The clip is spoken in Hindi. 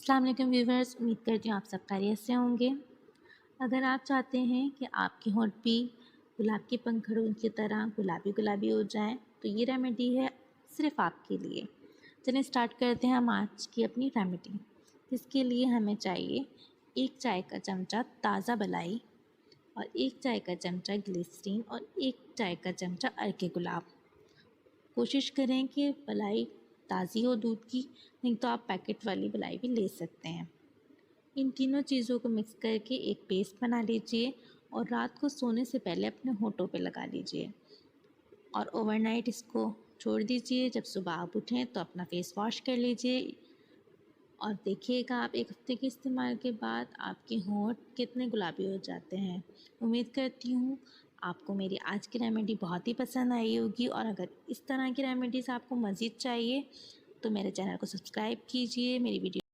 अस्सलाम वालेकुम व्यूवर्स, उम्मीद करती हूँ आप सब खैरियत से होंगे। अगर आप चाहते हैं कि आपके होंठ भी गुलाब के पंखुड़ियों की तरह गुलाबी गुलाबी हो जाएं, तो ये रेमेडी है सिर्फ़ आपके लिए। चलिए स्टार्ट करते हैं हम आज की अपनी रेमेडी। इसके लिए हमें चाहिए 1 चाय का चमचा ताज़ा मलाई और 1 चाय का चमचा ग्लिसरीन और 1 चाय का चमचा अर्के गुलाब। कोशिश करें कि मलाई ताज़ी हो दूध की, नहीं तो आप पैकेट वाली मलाई भी ले सकते हैं। इन तीनों चीज़ों को मिक्स करके एक पेस्ट बना लीजिए और रात को सोने से पहले अपने होठों पे लगा लीजिए और ओवरनाइट इसको छोड़ दीजिए। जब सुबह आप उठें तो अपना फेस वॉश कर लीजिए और देखिएगा आप 1 हफ्ते के इस्तेमाल के बाद आपके होंठ कितने गुलाबी हो जाते हैं। उम्मीद करती हूँ आपको मेरी आज की रेमेडी बहुत ही पसंद आई होगी और अगर इस तरह की रेमेडीज़ आपको मज़ीद चाहिए तो मेरे चैनल को सब्सक्राइब कीजिए, मेरी वीडियो